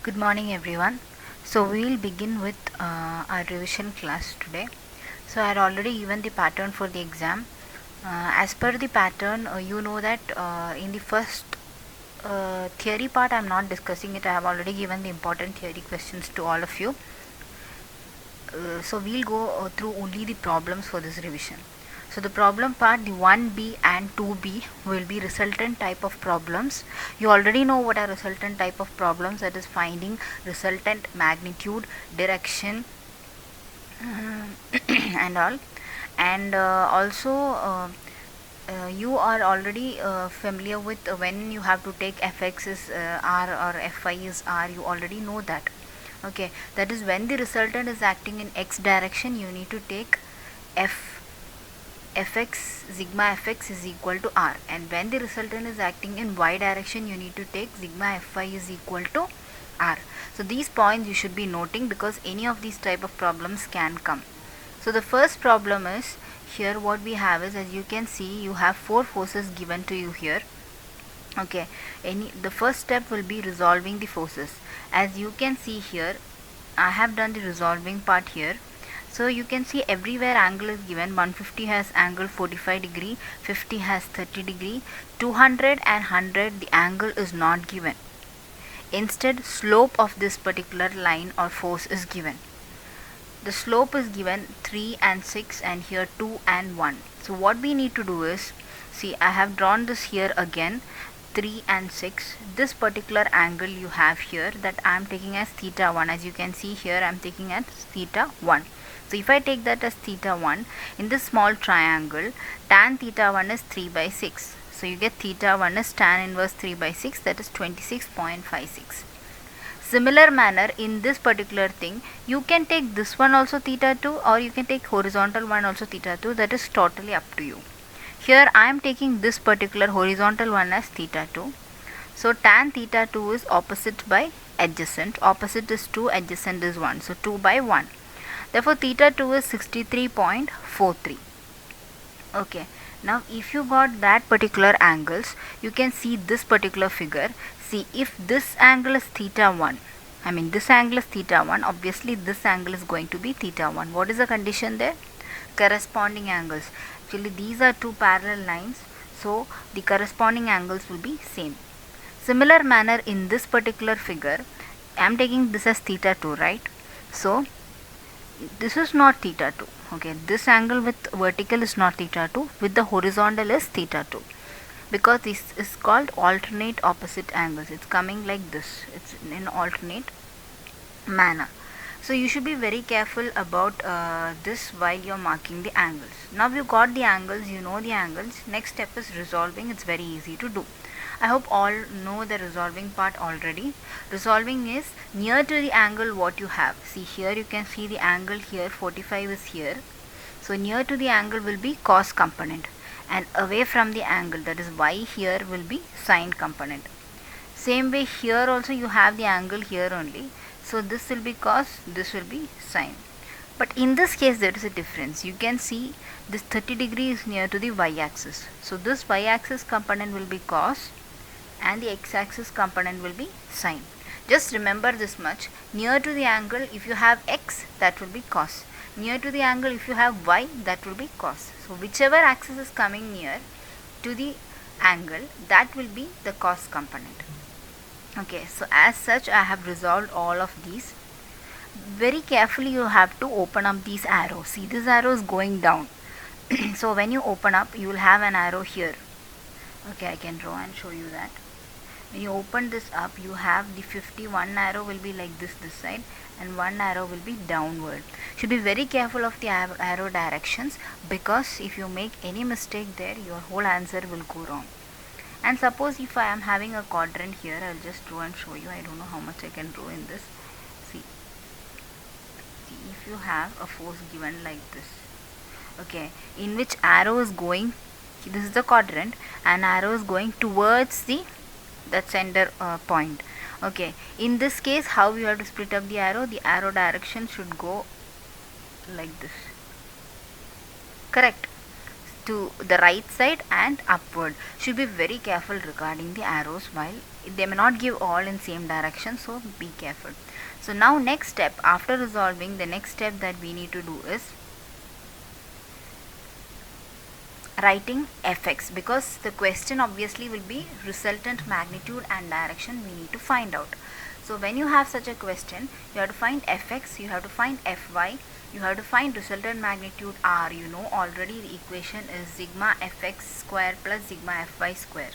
Good morning, everyone. So we'll begin with our revision class today. So I had already given the pattern for the exam. As per the pattern, you know that in the first theory part, I'm not discussing it. I have already given the important theory questions to all of you. So we'll go through only the problems for this revision. So the problem part, the 1b and 2b will be resultant type of problems. You already know what are resultant type of problems, that is finding resultant magnitude, direction and all. And also you are already familiar with when you have to take fx is r or fy is r, you already know that. Okay, that is when the resultant is acting in x direction, you need to take fx sigma fx is equal to r, and when the resultant is acting in y direction, you need to take sigma fy is equal to r. So these points you should be noting because any of these type of problems can come. So the first problem is, here what we have is, as you can see, you have four forces given to you here. Okay, the first step will be resolving the forces. As you can see here, I have done the resolving part here. So you can see everywhere angle is given. 150 has angle 45 degree, 50 has 30 degree, 200 and 100 the angle is not given. Instead, slope of this particular line or force is given. The slope is given 3 and 6 and here 2 and 1. So what we need to do is, see, I have drawn this here again, 3 and 6. This particular angle you have here, that I am taking as theta 1. As you can see here, I am taking as theta 1. So if I take that as theta 1, in this small triangle, tan theta 1 is 3 by 6. So you get theta 1 is tan inverse 3 by 6, that is 26.56. Similar manner, in this particular thing, you can take this one also theta 2, or you can take horizontal one also theta 2, that is totally up to you. Here I am taking this particular horizontal one as theta 2. So tan theta 2 is opposite by adjacent. Opposite is 2, adjacent is 1. So 2 by 1. Therefore theta 2 is 63.43. Okay. Now if you got that particular angles, you can see this particular figure. See, if this angle is theta 1, this angle is theta 1, obviously this angle is going to be theta 1. What is the condition there? Corresponding angles. Actually these are two parallel lines, so the corresponding angles will be same. Similar manner, in this particular figure, I am taking this as theta 2, right? So this is not theta 2. Okay, this angle with vertical is not theta 2, with the horizontal is theta 2, because this is called alternate opposite angles. It's coming like this, it's in alternate manner. So you should be very careful about this while you're marking the angles. Now you got the angles, you know the angles. Next step is resolving. It's very easy to do. I hope all know the resolving part already. Resolving is near to the angle what you have. See, here you can see the angle here, 45 is here. So near to the angle will be cos component, and away from the angle, that is y, here will be sine component. Same way here also you have the angle here only. So this will be cos, this will be sine. But in this case there is a difference. You can see this 30 degree is near to the y-axis. So this y-axis component will be cos and the x-axis component will be sine. Just remember this much. Near to the angle, if you have x, that will be cos. Near to the angle, if you have y, that will be cos. So whichever axis is coming near to the angle, that will be the cos component. Okay, so as such I have resolved all of these. Very carefully you have to open up these arrows. See, this arrow is going down. So when you open up, you will have an arrow here. Okay, I can draw and show you that. When you open this up, you have the 51 arrow will be like this side, and one arrow will be downward. Should be very careful of the arrow directions, because if you make any mistake there, your whole answer will go wrong. And suppose if I am having a quadrant here, I will just draw and show you. I don't know how much I can draw in this. See, if you have a force given like this, okay, in which arrow is going, this is the quadrant, and arrow is going towards the center point. Okay, in this case, how you have to split up the arrow? The arrow direction should go like this. Correct. to the right side and upward. Should be very careful regarding the arrows, while they may not give all in same direction, so be careful. So now next step, after resolving, the next step that we need to do is writing fx, because the question obviously will be resultant magnitude and direction we need to find out. So when you have such a question, you have to find fx, you have to find fy, you have to find resultant magnitude r. You know already the equation is sigma fx square plus sigma fy square.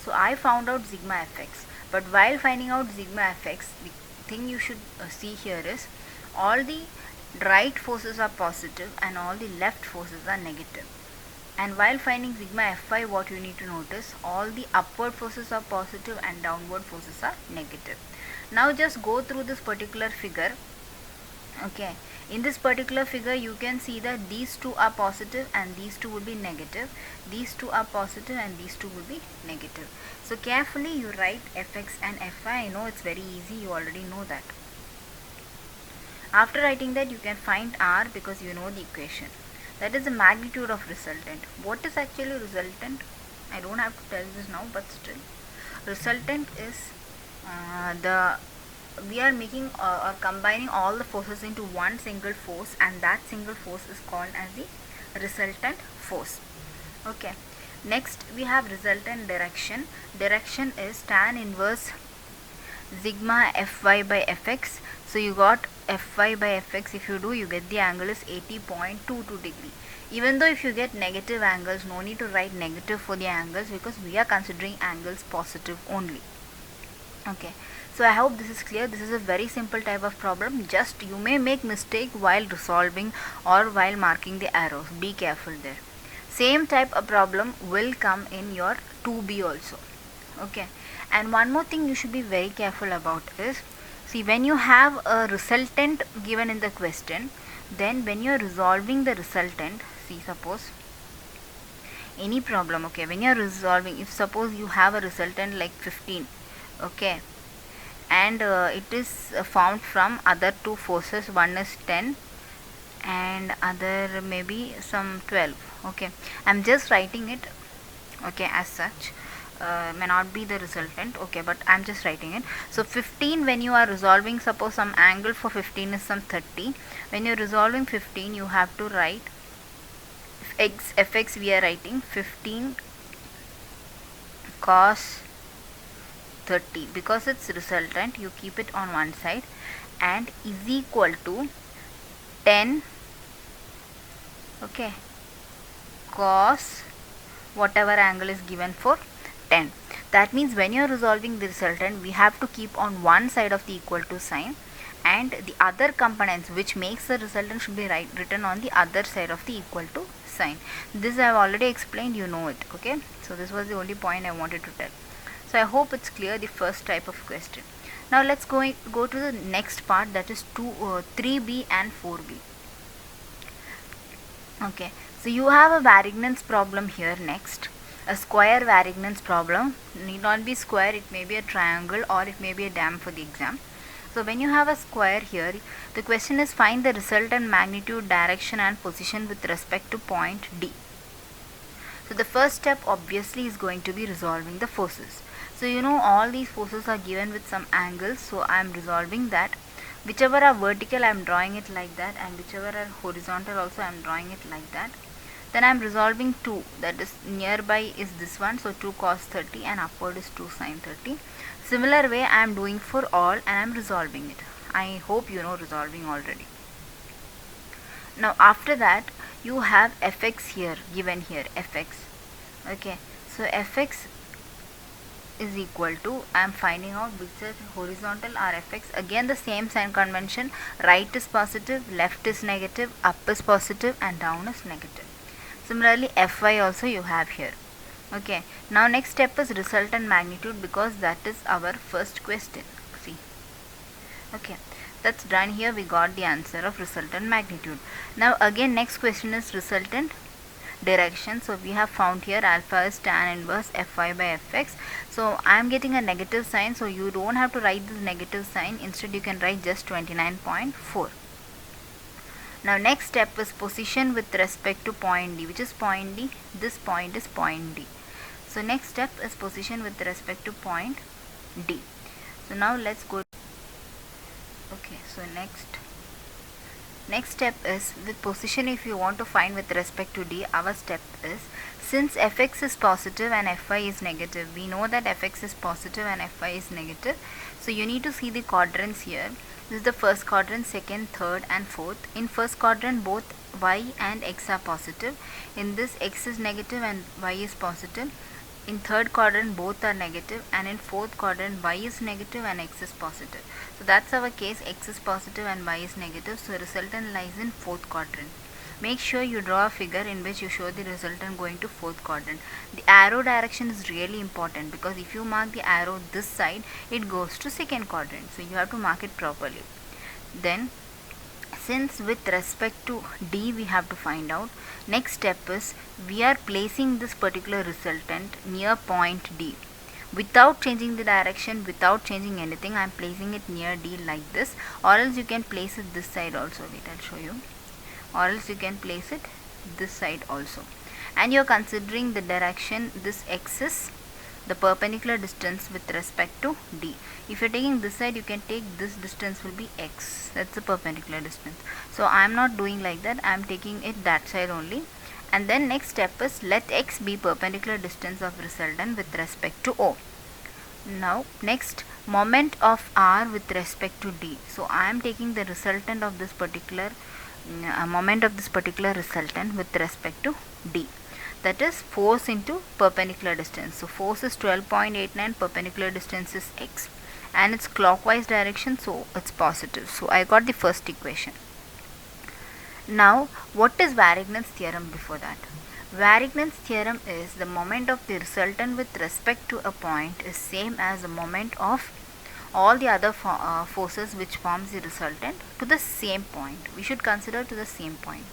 So I found out sigma fx, but while finding out sigma fx, the thing you should see here is all the right forces are positive and all the left forces are negative. And while finding sigma fy, what you need to notice, all the upward forces are positive and downward forces are negative. Now just go through this particular figure. Okay, in this particular figure you can see that these two are positive and these two will be negative, these two are positive and these two will be negative. So carefully you write fx and fy. I know it's very easy, you already know that. After writing that, you can find r because you know the equation. That is the magnitude of resultant. What is actually resultant? I don't have to tell this now, but still, resultant is we are making or combining all the forces into one single force, and that single force is called as the resultant force. Okay. Next we have resultant direction. Direction is tan inverse sigma fy by fx. So you got fy by fx. If you do, you get the angle is 80.22 degree. Even though if you get negative angles, no need to write negative for the angles because we are considering angles positive only. Okay, so I hope this is clear. This is a very simple type of problem. Just you may make mistake while resolving or while marking the arrows. Be careful there. Same type of problem will come in your 2B also. Okay, and one more thing you should be very careful about is, see, when you have a resultant given in the question, then when you are resolving the resultant, see, suppose any problem, okay, when you are resolving, if suppose you have a resultant like 15, okay, and it is found from other two forces, one is 10 and other maybe some 12. Okay, I'm just writing it, okay, as such. May not be the resultant, okay, but I'm just writing it. So 15, when you are resolving, suppose some angle for 15 is some 30. When you're resolving 15, you have to write fx, we are writing 15 cos 30, because it's resultant, you keep it on one side, and is equal to 10, okay, cos whatever angle is given for 10. That means when you are resolving the resultant, we have to keep on one side of the equal to sign, and the other components which makes the resultant should be written on the other side of the equal to sign. This I have already explained, you know it. Okay, so this was the only point I wanted to tell. So I hope it's clear, the first type of question. Now let's go to the next part, that is 3B and 4B. Okay, so you have a variance problem here next. A square variance problem, need not be square, it may be a triangle or it may be a dam for the exam. So when you have a square here, the question is find the resultant magnitude, direction and position with respect to point D. So the first step obviously is going to be resolving the forces. So you know all these forces are given with some angles, so I am resolving that. Whichever are vertical I am drawing it like that, and whichever are horizontal also I am drawing it like that. Then I am resolving 2, that is nearby is this one, so 2 cos 30 and upward is 2 sin 30. Similar way I am doing for all and I am resolving it. I hope you know resolving already. Now after that you have fx here, given here fx. Okay, so fx is equal to, I am finding out which is horizontal or fx. Again the same sign convention, right is positive, left is negative, up is positive and down is negative. Similarly fy also you have here. Okay, now next step is resultant magnitude, because that is our first question. See, okay, that's done. Here we got the answer of resultant magnitude. Now again next question is resultant direction. So we have found here alpha is tan inverse fy by fx. So I am getting a negative sign, so you don't have to write this negative sign, instead you can write just 29.4. Now next step is position with respect to point D. Which is point D? This point is point D. So next step is position with respect to point D. So now let's go. Okay, so next step is with position. If you want to find with respect to D, our step is, since fx is positive and fy is negative, we know that fx is positive and fy is negative. So you need to see the quadrants here. This is the first quadrant, second, third and fourth. In first quadrant both y and x are positive. In this x is negative and y is positive. In third quadrant both are negative, and in fourth quadrant y is negative and x is positive. So that's our case, x is positive and y is negative. So resultant lies in fourth quadrant. Make sure you draw a figure in which you show the resultant going to fourth quadrant. The arrow direction is really important, because if you mark the arrow this side, it goes to second quadrant. So you have to mark it properly. Then since with respect to D we have to find out, next step is we are placing this particular resultant near point D. Without changing the direction, without changing anything, I am placing it near D like this, or else you can place it this side also. Wait, I'll show you. Or else you can place it this side also. And you are considering the direction, this x is the perpendicular distance with respect to D. If you are taking this side, you can take this distance will be x. That's the perpendicular distance. So I am not doing like that. I am taking it that side only. And then next step is let x be perpendicular distance of resultant with respect to O. Now next, moment of R with respect to D. So I am taking the resultant of this particular moment of this particular resultant with respect to D. That is force into perpendicular distance. So force is 12.89, perpendicular distance is x, and it's clockwise direction, so it's positive. So I got the first equation. Now what is Varignon's theorem before that? Varignon's theorem is the moment of the resultant with respect to a point is same as the moment of all the other forces which forms the resultant to the same point. We should consider to the same point.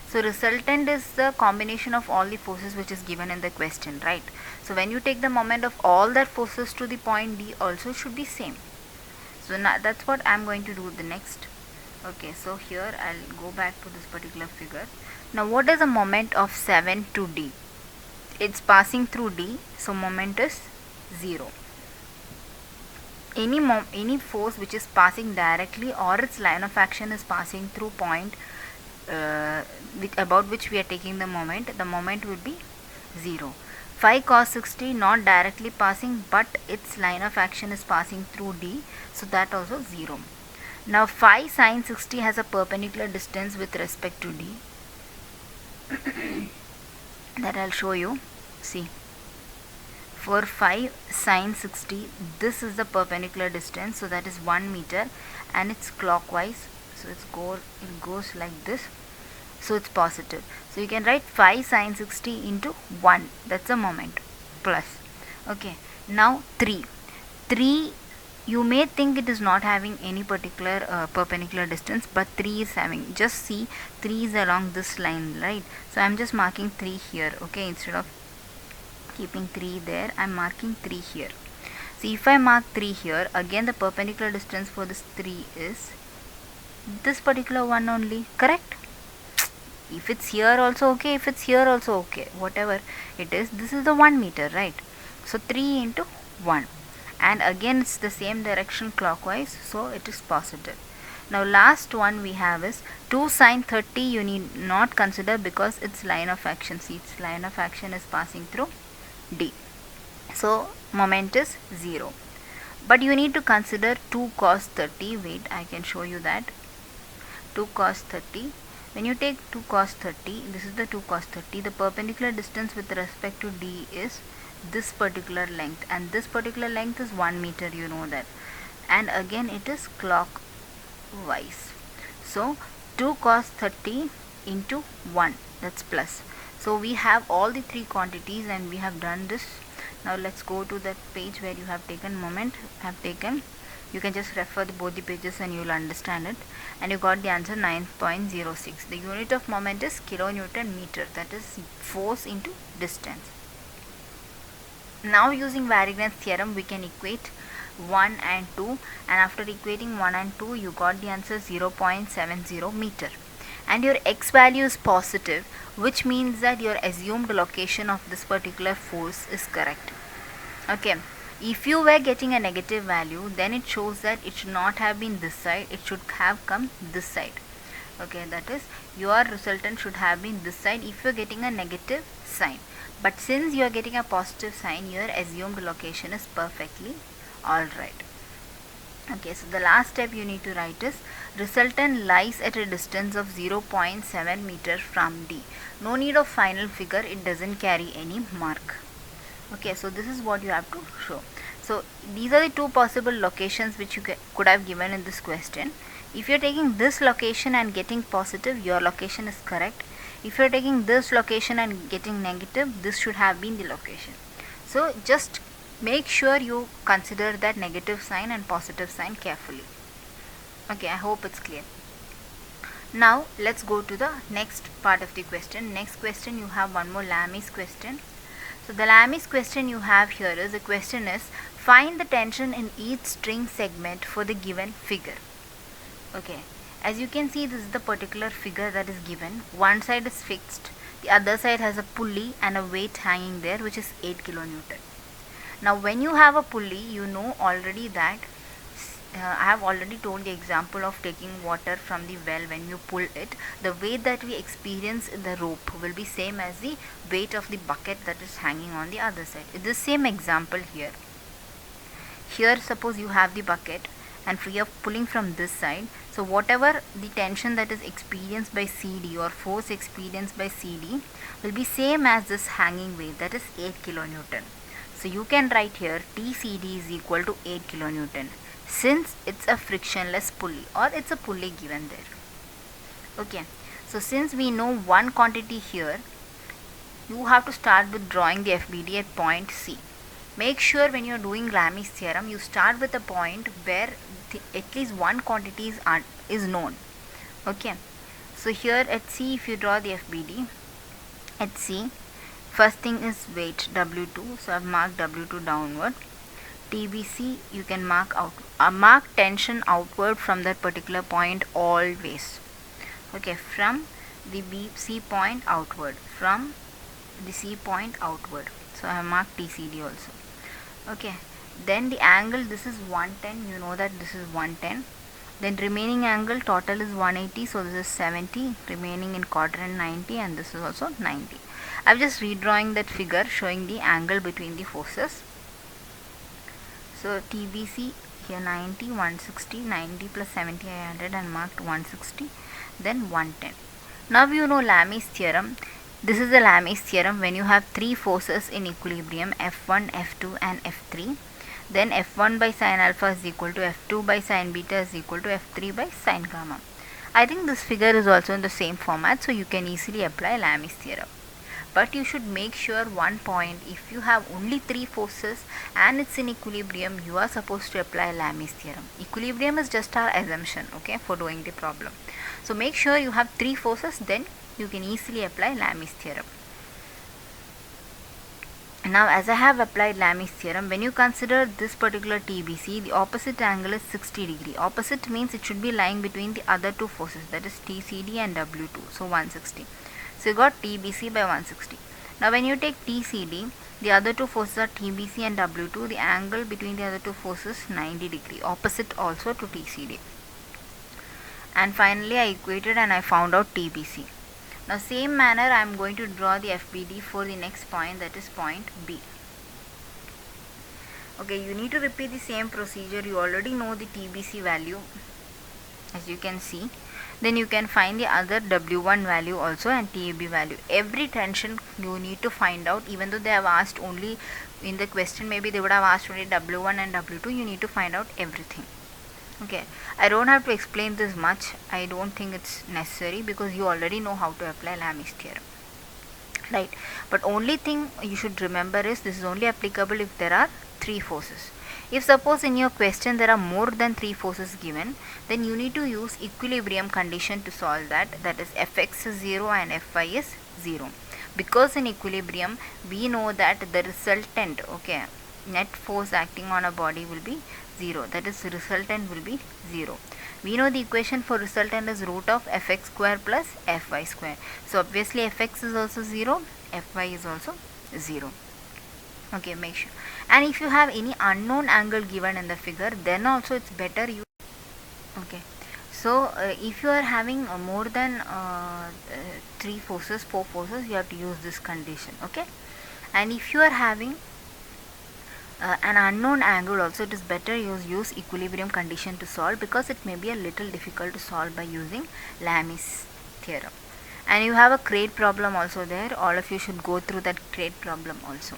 So resultant is the combination of all the forces which is given in the question, right? So when you take the moment of all that forces to the point D, also should be same. So now that's what I am going to do the next. Okay, so here I'll go back to this particular figure. Now what is the moment of 7 to D? It's passing through D, so moment is 0. Any force which is passing directly or its line of action is passing through point about which we are taking the moment will be 0. Phi cos 60 not directly passing, but its line of action is passing through D, so that also 0. Now phi sin 60 has a perpendicular distance with respect to D. That I'll show you. See, for phi sin 60, this is the perpendicular distance, so that is 1 meter, and it's clockwise, so it goes like this, so it's positive. So you can write phi sin 60 into 1, that's a moment, plus. Okay, now 3, you may think it is not having any particular perpendicular distance, but 3 is having. Just see, 3 is along this line, right? So I am just marking 3 here. Okay, instead of keeping 3 there, I am marking 3 here. So if I mark 3 here, again the perpendicular distance for this 3 is this particular one only, correct? If it's here also okay, if it's here also okay, whatever it is, this is the 1 meter, right? So 3 into 1, and again it's the same direction clockwise, so it is positive. Now last one we have is 2 sin 30. You need not consider because its line of action, see, its line of action is passing through D, so moment is 0. But you need to consider 2 cos 30. Wait, I can show you that. 2 cos 30. When you take 2 cos 30, this is the 2 cos 30. The perpendicular distance with respect to D is this particular length, and this particular length is 1 meter, you know that, and again it is clockwise. So 2 cos 30 into 1, that's plus. So we have all the 3 quantities and we have done this. Now let's go to that page where you have taken moment, you can just refer both the pages and you will understand it, and you got the answer 9.06. The unit of moment is kilonewton meter, that is force into distance. Now using Varignon's theorem we can equate 1 and 2, and after equating 1 and 2 you got the answer 0.70 meter. and your x value is positive, which means that your assumed location of this particular force is correct. Okay, if you were getting a negative value, then it shows that it should not have been this side, it should have come this side. Okay, that is, your resultant should have been this side if you are getting a negative sign. But since you are getting a positive sign, your assumed location is perfectly alright. Okay, so the last step you need to write is resultant lies at a distance of 0.7 meter from D. No need of final figure, it doesn't carry any mark. Okay, so this is what you have to show. So these are the two possible locations which you could have given in this question. If you are taking this location and getting positive, your location is correct. If you are taking this location and getting negative, this should have been the location. So just make sure you consider that negative sign and positive sign carefully. Okay, I hope it's clear. Now let's go to the next part of the question. Next question, you have one more Lami's question. So the Lami's question you have here is, the question is, find the tension in each string segment for the given figure. Okay, as you can see, this is the particular figure that is given. One side is fixed, the other side has a pulley and a weight hanging there, which is 8 kilonewton. Now when you have a pulley, you know already that I have already told the example of taking water from the well. When you pull it, the weight that we experience in the rope will be same as the weight of the bucket that is hanging on the other side. It's the same example here. Here suppose you have the bucket and we are pulling from this side. So whatever the tension that is experienced by CD or force experienced by CD will be same as this hanging weight, that is 8 kilonewton. So you can write here TCD is equal to 8 kilonewton, since it's a frictionless pulley or it's a pulley given there. Okay, so since we know one quantity here, you have to start with drawing the FBD at point C. Make sure when you are doing Lami's theorem, you start with a point where at least one quantity is known. Okay, so here at C, if you draw the FBD at C, first thing is weight W2, so I have marked W2 downward. TBC, you can mark tension outward from that particular point always. Okay, from the C point outward, from the C point outward. So I have marked TCD also. Okay, then the angle, this is 110, you know that this is 110. Then remaining angle total is 180, so this is 70, remaining in quadrant 90, and this is also 90. I am just redrawing that figure showing the angle between the forces. So TBC here 90, 160, 90 plus 70 I added and marked 160, then 110. Now you know Lami's theorem. This is the Lami's theorem when you have three forces in equilibrium, F1, F2 and F3. Then F1 by sin alpha is equal to F2 by sin beta is equal to F3 by sin gamma. I think this figure is also in the same format, so you can easily apply Lami's theorem. But you should make sure one point, if you have only three forces and it's in equilibrium, you are supposed to apply Lami's theorem. Equilibrium is just our assumption, okay, for doing the problem. So make sure you have three forces, then you can easily apply Lami's theorem. Now as I have applied Lami's theorem, when you consider this particular TBC, the opposite angle is 60 degree. Opposite means it should be lying between the other two forces, that is TCD and W2, so 160. So you got TBC by 160. Now when you take TCD, the other two forces are TBC and W2. The angle between the other two forces is 90 degree, opposite also to TCD. And finally I equated and I found out TBC. Now same manner I am going to draw the FBD for the next point, that is point B. Okay, you need to repeat the same procedure. You already know the TBC value, as you can see. Then you can find the other W1 value also and TAB value. Every tension you need to find out, even though they have asked only in the question, maybe they would have asked only W1 and W2, you need to find out everything. Okay, I don't have to explain this much. I don't think it's necessary because you already know how to apply Lami's theorem, right? But only thing you should remember is this is only applicable if there are three forces. If suppose in your question there are more than three forces given, then you need to use equilibrium condition to solve that. That is Fx is 0 and Fy is 0. Because in equilibrium we know that the resultant, okay, net force acting on a body will be 0. That is, resultant will be 0. We know the equation for resultant is root of fx square plus fy square. So obviously fx is also 0, fy is also 0. Okay, make sure. And if you have any unknown angle given in the figure, then also it's better you. Okay. So if you are having more than 3 forces, 4 forces, you have to use this condition. Okay. And if you are having an unknown angle also, it is better use equilibrium condition to solve, because it may be a little difficult to solve by using Lami's theorem. And you have a crate problem also there. All of you should go through that crate problem also.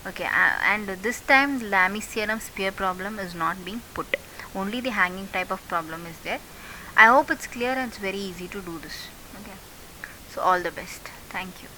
Okay, and this time Lami's theorem sphere problem is not being put. Only the hanging type of problem is there. I hope it's clear and it's very easy to do this. Okay, so all the best. Thank you.